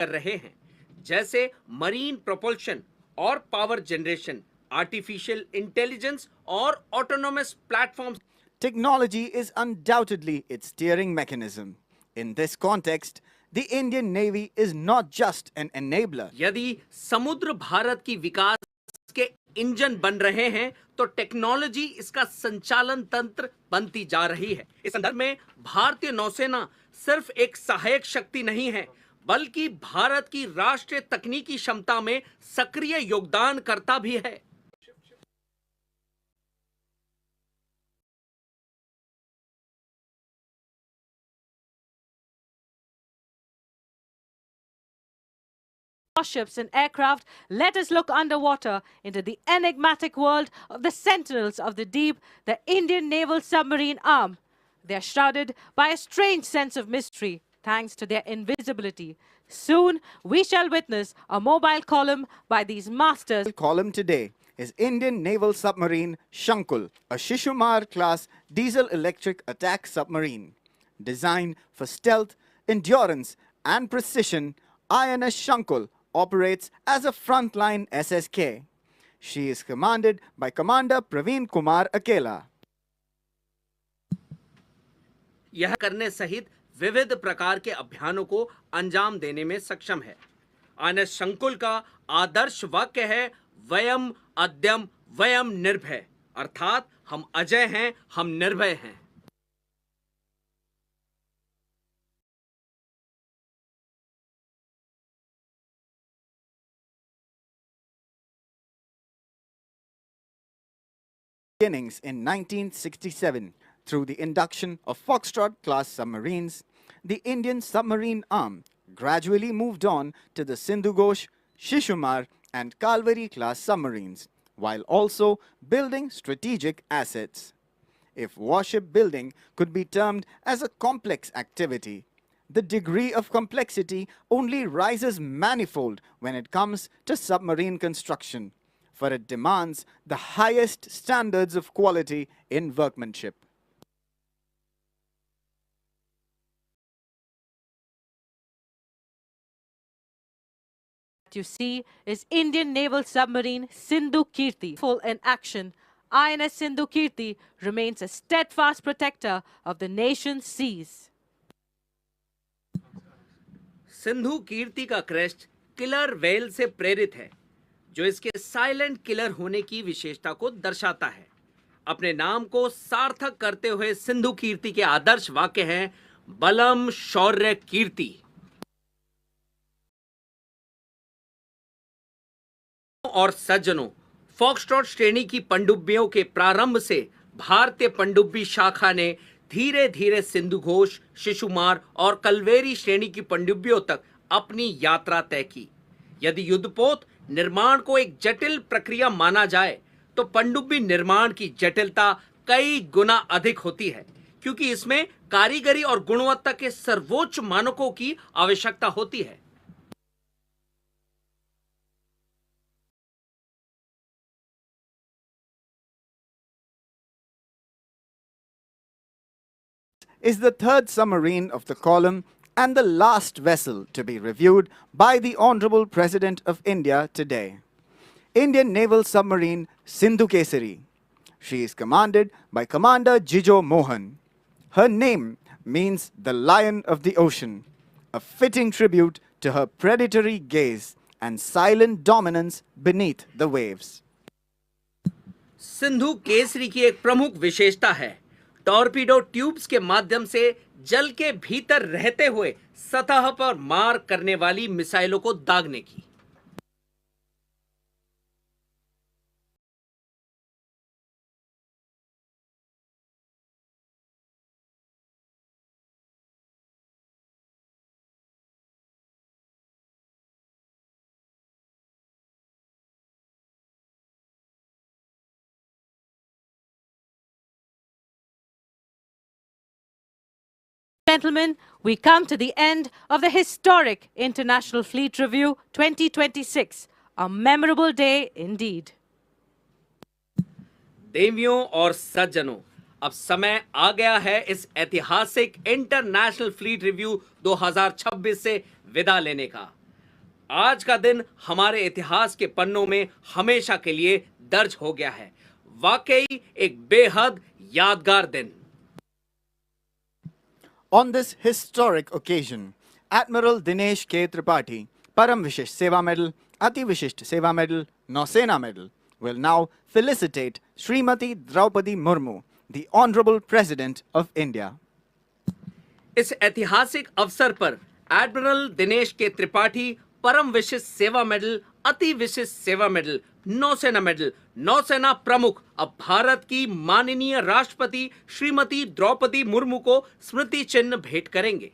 कर रहे हैं, जैसे मरीन प्रोपल्शन और पावर जनरेशन, आर्टिफिशियल इंटेलिजेंस और autonomous platforms. Technology is undoubtedly its steering mechanism. In this context, the Indian Navy is not just an enabler. यदि समुद्र भारत की विकास के इंजन बन रहे हैं, तो टेक्नोलॉजी इसका संचालन तंत्र बनती जा रही है। इस संदर्भ में भारतीय नौसेना सिर्फ एक सहायक शक्ति नहीं है, बल्कि भारत की राष्ट्रीय तकनीकी क्षमता में सक्रिय योगदानकर्ता भी है। Warships and aircraft, let us look underwater into the enigmatic world of the sentinels of the deep, the Indian naval submarine arm. They are shrouded by a strange sense of mystery, thanks to their invisibility. Soon, we shall witness a mobile column by these masters. The column today is Indian naval submarine Shankul, a Shishumar-class diesel-electric attack submarine. Designed for stealth, endurance, and precision, INS Shankul operates as a frontline SSK. She is commanded by Commander Praveen Kumar Akela. यह करने सहित विविध प्रकार के अभियानों को अंजाम देने में सक्षम है। INS शंकुल का आदर्श वाक्य है, वयम अद्यम वयम निर्भय, अर्थात हम अजय हैं, हम निर्भय हैं। Beginnings in 1967, through the induction of Foxtrot-class submarines, the Indian submarine arm gradually moved on to the Sindhu Ghosh, Shishumar, and Kalvari-class submarines, while also building strategic assets. If warship building could be termed as a complex activity, the degree of complexity only rises manifold when it comes to submarine construction, for it demands the highest standards of quality in workmanship. What you see is Indian naval submarine Sindhu Kirti. Full in action, INS Sindhu Kirti remains a steadfast protector of the nation's seas. Sindhu कीर्ति का crest killer whale से प्रेरित है, जो इसके silent killer होने की विशेषता को दर्शाता है। अपने नाम को सार्थक करते हुए सिंधु कीर्ति के आदर्श वाक्य हैं, बलम शौर्य कीर्ति। और सज्जनों, फॉक्सट्रॉट श्रेणी की पनडुब्बियों के प्रारंभ से भारतीय पनडुब्बी शाखा ने धीरे धीरे सिंधु घोष, शिशुमार और कल्वेरी श्रेणी की पनडुब्बियों तक अपनी यात्रा तय की। यदि युद्धपोत निर्माण को एक जटिल प्रक्रिया माना जाए, तो पनडुब्बी निर्माण की जटिलता कई गुना अधिक होती है, क्योंकि इसमें कारीगरी और गुणवत्ता के सर्वोच्च मानकों की आवश्यकता होती है। Is the third submarine of the column and the last vessel to be reviewed by the Honorable President of India today. Indian naval submarine Sindhu Kesari. She is commanded by Commander Jijo Mohan. Her name means the lion of the ocean, a fitting tribute to her predatory gaze and silent dominance beneath the waves. Sindhu Kesari की एक प्रमुख विशेषता है torpedo tubes के माध्यम से जल के भीतर रहते हुए सतह पर मार करने वाली मिसाइलों को दागने की। Gentlemen, we come to the end of the historic International Fleet Review 2026, a memorable day indeed. देवियों और सज्जनों, अब समय आ गया है इस ऐतिहासिक इंटरनेशनल फ्लीट रिव्यू 2026 से विदा लेने का। आज का दिन हमारे इतिहास के पन्नों में हमेशा के लिए दर्ज हो गया है। वाकई एक बेहद यादगार दिन। On this historic occasion, Admiral Dinesh K. Tripathi, Param Vishisht Seva Medal, Ati Vishisht Seva Medal, Nausena Medal, will now felicitate Srimati Draupadi Murmu, the Honorable President of India. इस ऐतिहासिक अवसर पर एडमिरल दिनेश के त्रिपाठी परम विशिष्ट सेवा मेडल, अति विशिष्ट सेवा मेडल, नौसेना मेडल, नौसेना प्रमुख अब भारत की माननीय राष्ट्रपति श्रीमती द्रौपदी मुर्मू को स्मृति चिन्ह भेंट करेंगे।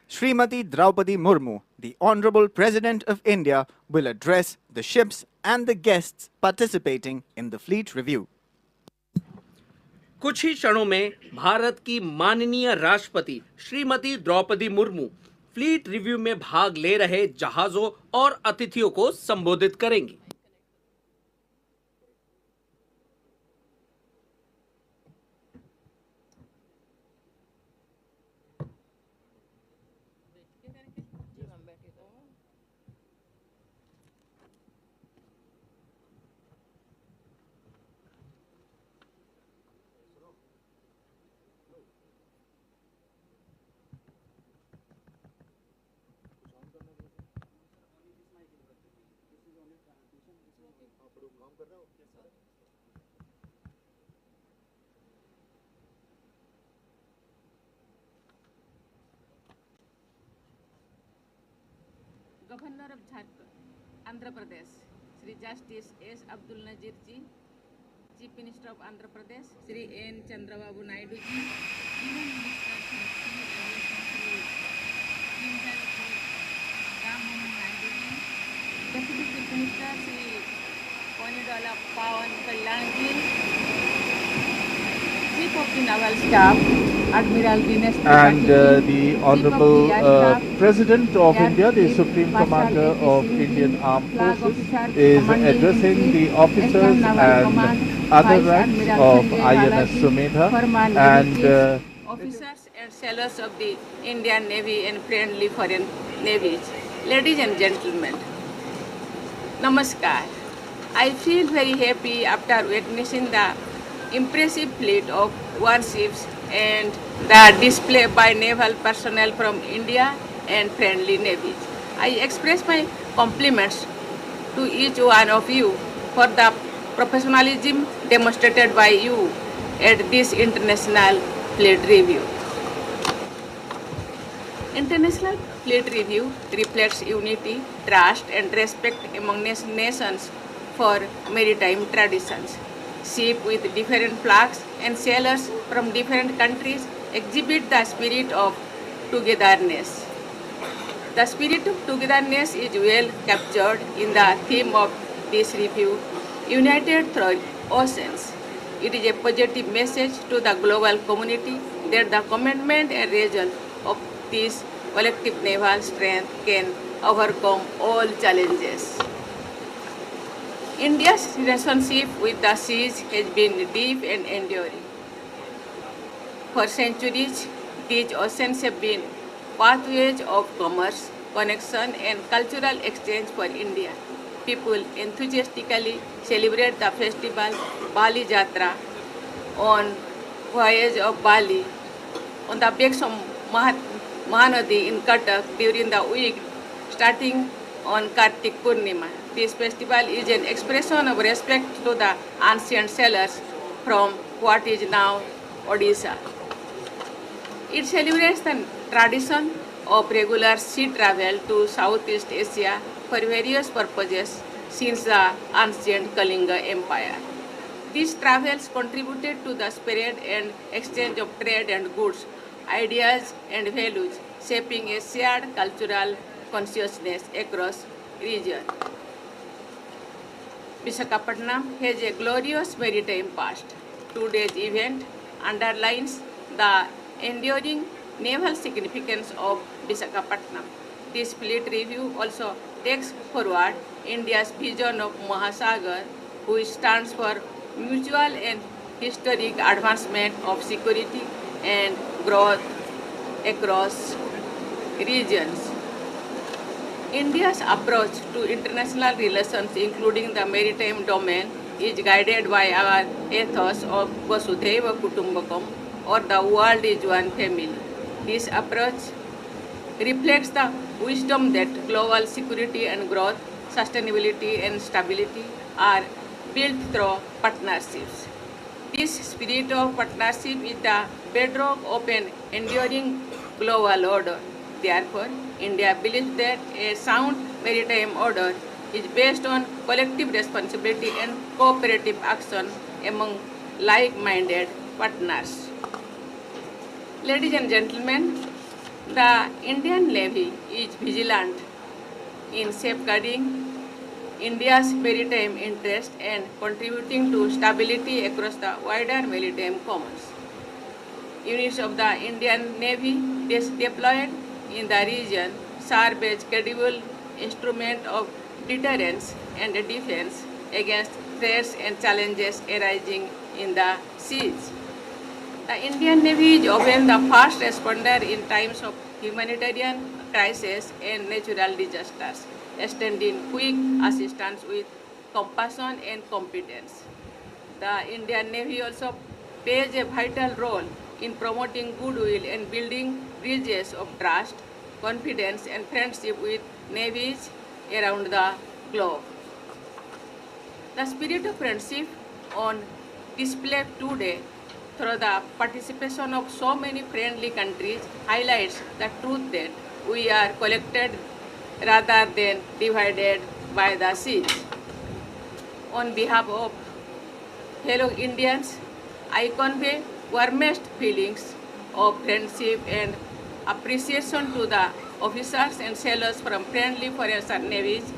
Srimati Draupadi Murmu, the Honorable President of India, will address the ships and the guests participating in the fleet review. कुछ ही क्षणों में भारत की माननीय राष्ट्रपति श्रीमती द्रौपदी मुर्मू फ्लीट रिव्यू में भाग ले रहे जहाजों और अतिथियों को संबोधित करेंगी। Governor of Jharkhand, Andhra Pradesh, Sri Justice S. Abdul Nazir ji, Chief Minister of Andhra Pradesh, Sri N. Chandrababu Naidu ji, Union Minister Sri Sri Ram Mohan Naidu ji, Deputy Chief Minister Sri Ponidala Pawan Kalyan ji, Chief of the Naval Staff, Admiral Dinesh and Tripathi, the Honorable President of India, the Supreme Commander of Indian Armed Forces, is addressing the officers and other ranks of INS Sumedha and officers and sailors of the Indian Navy and friendly foreign navies. Ladies and gentlemen, Namaskar. I feel very happy after witnessing the impressive fleet of warships and the display by naval personnel from India and friendly navies. I express my compliments to each one of you for the professionalism demonstrated by you at this international fleet review. International fleet review reflects unity, trust and respect among nations for maritime traditions. Ships with different flags and sailors from different countries exhibit the spirit of togetherness. The spirit of togetherness is well captured in the theme of this review, United Through Oceans. It is a positive message to the global community that the commitment and result of this collective naval strength can overcome all challenges. India's relationship with the seas has been deep and enduring. For centuries, these oceans have been pathways of commerce, connection and cultural exchange for India. People enthusiastically celebrate the festival Bali Jatra on voyage of Bali on the banks of Mahanadi in Cuttack during the week starting on Kartik Purnima. This festival is an expression of respect to the ancient sailors from what is now Odisha. It celebrates the tradition of regular sea travel to Southeast Asia for various purposes since the ancient Kalinga Empire. These travels contributed to the spread and exchange of trade and goods, ideas and values, shaping a shared cultural consciousness across region. Visakhapatnam has a glorious maritime past. Today's event underlines the enduring naval significance of Visakhapatnam. This fleet review also takes forward India's vision of Mahasagar, which stands for mutual and historic advancement of security and growth across regions. India's approach to international relations, including the maritime domain, is guided by our ethos of Vasudhaiva Kutumbakam, or the world is one family. This approach reflects the wisdom that global security and growth, sustainability and stability are built through partnerships. This spirit of partnership is the bedrock of an enduring global order. Therefore, India believes that a sound maritime order is based on collective responsibility and cooperative action among like-minded partners. Ladies and gentlemen, the Indian Navy is vigilant in safeguarding India's maritime interest and contributing to stability across the wider maritime commons. Units of the Indian Navy deployed in the region serve as credible instrument of deterrence and defense against threats and challenges arising in the seas. The Indian Navy is often the first responder in times of humanitarian crisis and natural disasters, extending quick assistance with compassion and competence. The Indian Navy also plays a vital role in promoting goodwill and building bridges of trust, confidence and friendship with navies around the globe. The spirit of friendship on display today through the participation of so many friendly countries highlights the truth that we are connected rather than divided by the seas. On behalf of fellow Indians, I convey warmest feelings of friendship and appreciation to the officers and sailors from friendly foreign navies.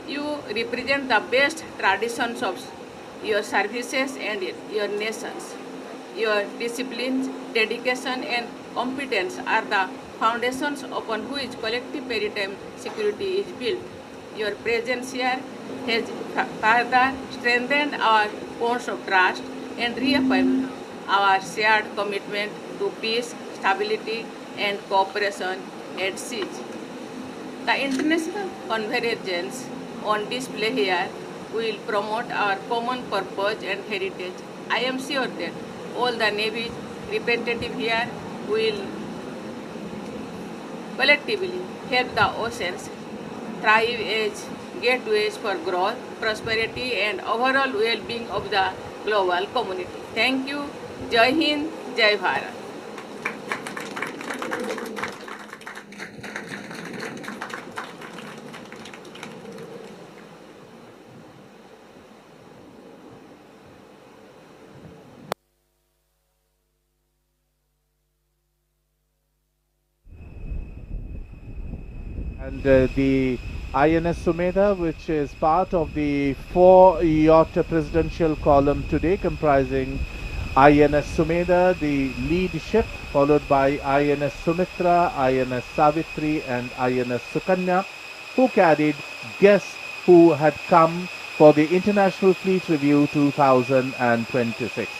You represent the best traditions of your services and your nations. Your discipline, dedication and competence are the foundations upon which collective maritime security is built. Your presence here has further strengthened our bonds of trust and reaffirmed our shared commitment to peace, stability and cooperation at sea. The international convergence on display here will promote our common purpose and heritage. I am sure that all the Navy's representatives here will collectively help the oceans thrive as gateways for growth, prosperity and overall well-being of the global community. Thank you. Jai Hind, Jai Bharat. And the INS Sumedha, which is part of the 4-yacht presidential column today, comprising INS Sumedha, the lead ship, followed by INS Sumitra, INS Savitri and INS Sukanya, who carried guests who had come for the International Fleet Review 2026.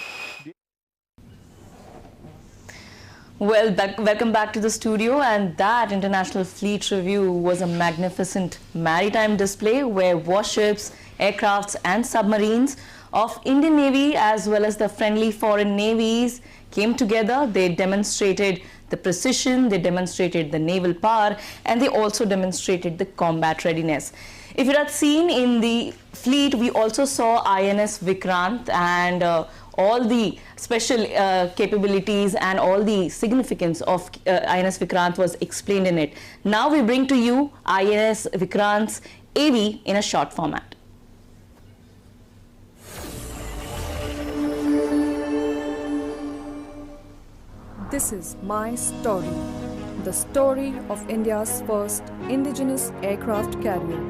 Well, welcome back to the studio, and that International Fleet Review was a magnificent maritime display where warships, aircrafts and submarines of Indian Navy as well as the friendly foreign navies came together. They demonstrated the precision, they demonstrated the naval power and they also demonstrated the combat readiness. If you had seen in the fleet, we also saw INS Vikrant and all the special capabilities and all the significance of INS Vikrant was explained in it. Now we bring to you INS Vikrant's AV in a short format. This is my story, the story of India's first indigenous aircraft carrier,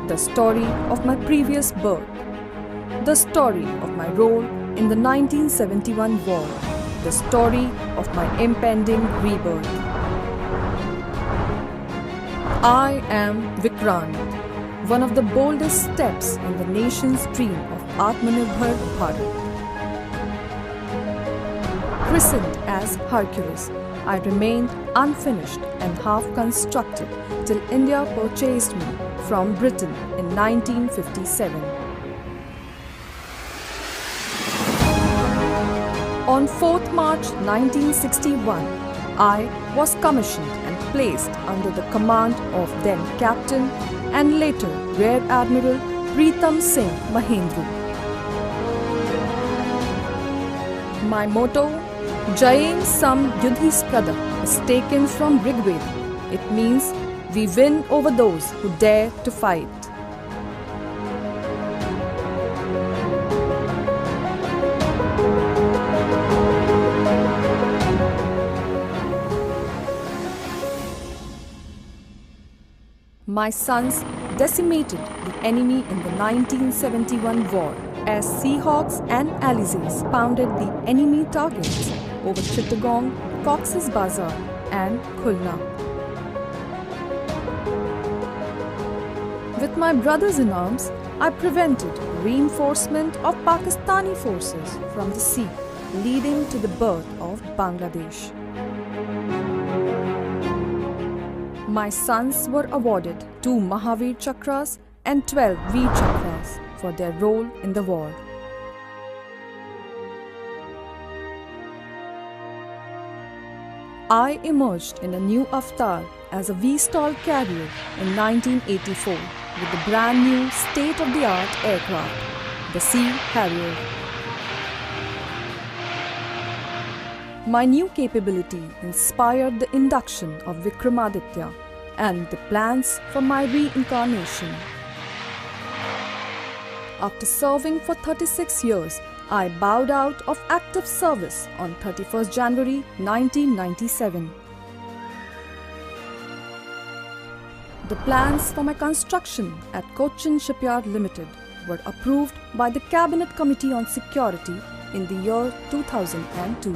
the story of my previous birth, the story of my role in the 1971 war, the story of my impending rebirth. I am Vikrant, one of the boldest steps in the nation's dream of Atmanirbhar Bharat. Christened as Hercules, I remained unfinished and half-constructed till India purchased me from Britain in 1957. On 4th March 1961, I was commissioned and placed under the command of then Captain and later Rear Admiral Pritam Singh Mahendru. My motto, Jayem Sam Yudhisprada, is taken from Rigveda. It means we win over those who dare to fight. My sons decimated the enemy in the 1971 war as Seahawks and Alizés pounded the enemy targets over Chittagong, Cox's Bazar and Khulna. With my brothers in arms, I prevented reinforcement of Pakistani forces from the sea, leading to the birth of Bangladesh. My sons were awarded 2 Mahavir Chakras and 12 Veer Chakras for their role in the war. I emerged in a new avatar as a VSTOL carrier in 1984 with the brand new state-of-the-art aircraft, the Sea Harrier. My new capability inspired the induction of Vikramaditya and the plans for my reincarnation. After serving for 36 years, I bowed out of active service on 31st January 1997. The plans for my construction at Cochin Shipyard Limited were approved by the Cabinet Committee on Security in the year 2002.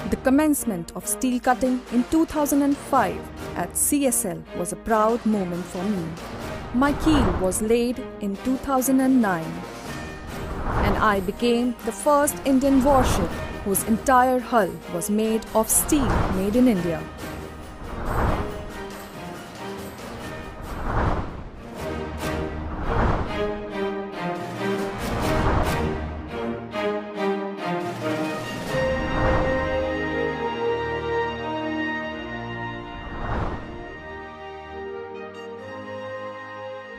The commencement of steel cutting in 2005 at CSL was a proud moment for me. My keel was laid in 2009 and I became the first Indian warship whose entire hull was made of steel made in India.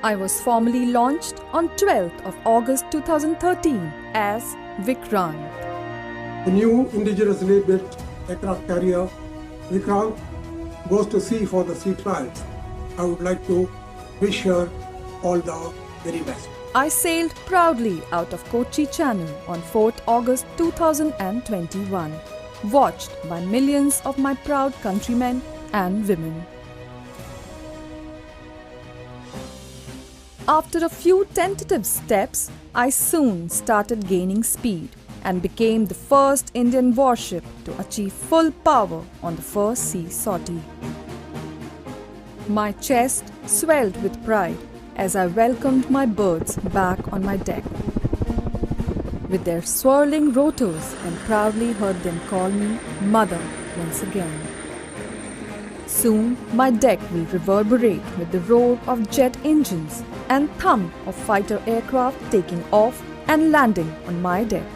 I was formally launched on 12th of August 2013 as Vikrant. The new indigenously built aircraft carrier Vikrant goes to sea for the sea trials. I would like to wish her all the very best. I sailed proudly out of Kochi Channel on 4th August 2021, watched by millions of my proud countrymen and women. After a few tentative steps, I soon started gaining speed and became the first Indian warship to achieve full power on the first sea sortie. My chest swelled with pride as I welcomed my birds back on my deck. With their swirling rotors, and proudly heard them call me Mother once again. Soon my deck will reverberate with the roar of jet engines and thump of fighter aircraft taking off and landing on my deck.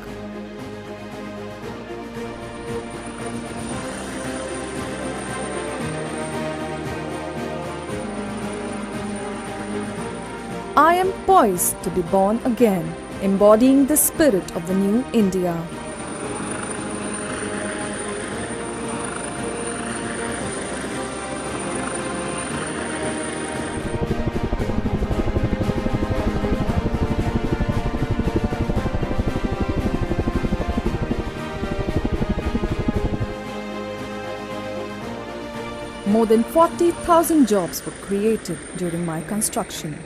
I am poised to be born again, embodying the spirit of the new India. More than 40,000 jobs were created during my construction.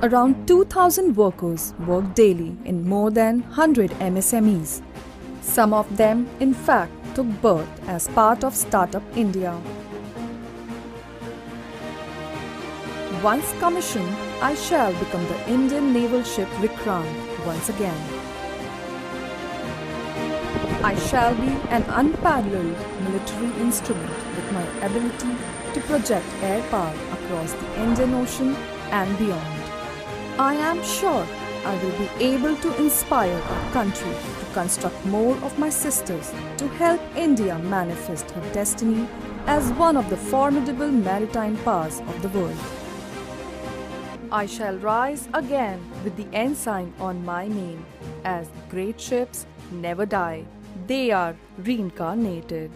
Around 2,000 workers work daily in more than 100 MSMEs. Some of them, in fact, took birth as part of Startup India. Once commissioned, I shall become the Indian naval ship Vikrant once again. I shall be an unparalleled military instrument with my ability to project air power across the Indian Ocean and beyond. I am sure I will be able to inspire our country to construct more of my sisters to help India manifest her destiny as one of the formidable maritime powers of the world. I shall rise again with the ensign on my name, as great ships never die. They are reincarnated.